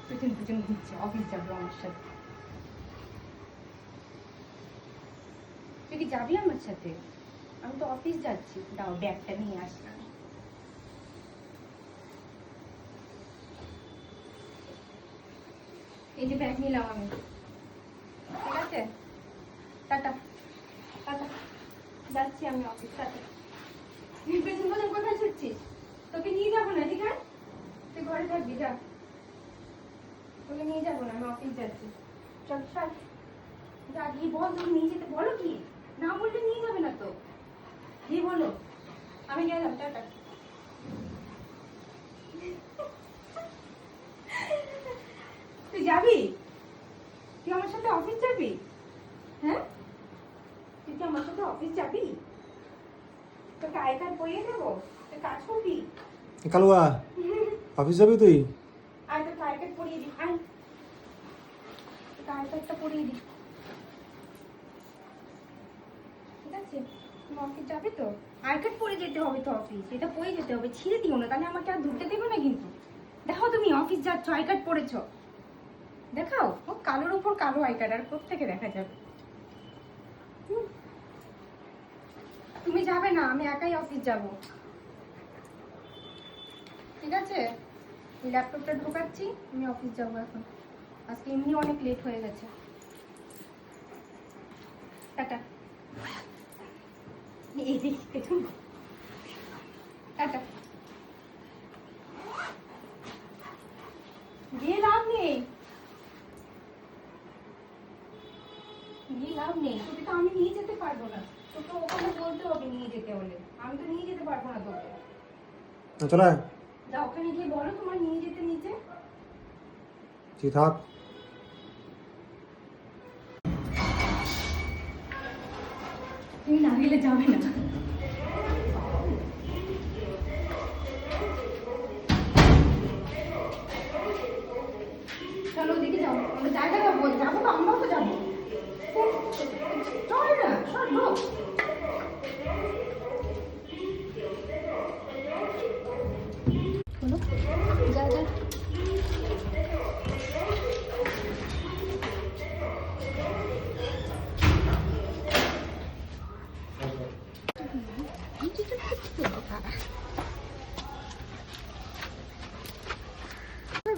পেছন পেছন ঘুরছে, অফিস যাবো আমার সাথে। তুই কি যাবি আমার সাথে? আমি তো অফিস যাচ্ছি। দাও ব্যাগটা নিয়ে আসলাম। এই যে ব্যাগ নিলাম আমি, ঠিক আছে? টাটা টাটা, যাচ্ছি আমি অফিস। টাটা। তুই পেছন পেছন কোথায় ছুটছিস? তোকে নিয়ে যাবো না, ঠিক আছে? তুই ঘরে থাকবি, যা। তোকে নিয়ে যাবো না, আমি অফিস যাচ্ছি। চল চল, যা গিয়ে বল। তুমি নিয়ে যেতে বলো, কি না বললে নিয়ে যাবে না তো। গিয়ে বলো আমি গেলাম, টাটা। তুই যাবি? তুই আমার সাথে অফিস যাবি? হ্যাঁ, তুই কি আমার সাথে অফিস যাবি? তোকে আই কার্ড পরিয়ে দেবো, তুই কাজ করবি। কালুয়া অফিস যাবি তুই? আয়, তোকে আই কার্ড পরিয়ে দিই। আয়, তোকে আই কার্ডটা পরিয়ে দিই, ঠিক আছে? তুমি অফিস যাবে তো? আই কার্ড পরে যেতে হবে তো অফিস, এটা পরে যেতে হবে। ছিঁড়ে দিও না, তাহলে আমাকে আর ঢুকতে দেবে না কিন্তু। দেখাও তুমি অফিস যাচ্ছ, আই কার্ড পরেছো, দেখাও। ও কালোর উপর কালো আই কার্ড, আর কোত্থেকে দেখা যাবে? তুমি যাবে না, আমি একাই অফিস যাব, ঠিক আছে? ল্যাপটপটা ঢোকাচ্ছি, আমি অফিস যাবো এখন। আজকে এমনি অনেক লেট হয়ে গেছে। টাটা। এই দেখুন, টাটা। গিয়ে লাভ নেই, গিয়ে লাভ নেই। তোকে তো আমি নিয়ে যেতে পারবো না, তোকে ওখানে বলতে হবে নিয়ে যেতে হলে। আমি তো নিয়ে যেতে পারবো না তোকে। চলে যা, ওখানে গিয়ে বলো তোমার নিয়ে যেতে নিচে। তুই থাক। তুমি না গেলে যাবে না। চলো ওদিকে যাও, আমরা জায়গা যাবো, যাবো তো, আমরাও তো যাবো। চল না, চল লোক। যা যা।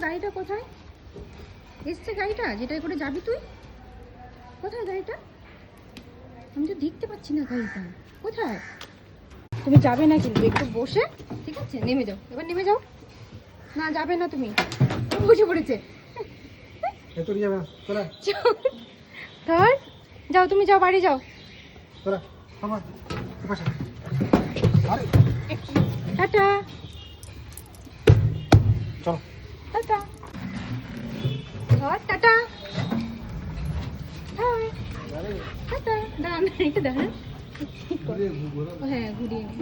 গাড়িটা কোথায় এসছে? গাড়িটা যেটাই করে যাবি তুই, কোথায় গাড়িটা? আমি তো দেখতে পাচ্ছি না গাড়িটা কোথায়। তুমি যাবে না কিন্তু, একটু বসে, ঠিক আছে? নেমে যাও, এবার নেমে যাও। না যাবে না তুমি, বসে পড়েছে। তুই যাবে চলে ধর, যাও তুমি, যাও বাড়ি যাও। চলে আমার পাশে। আরে টাটা চল টাটা। ধর, টাটা। টাটা। দাঁড়ান, একটু দাঁড়ান। হ্যাঁ, ঘুরিয়ে নে।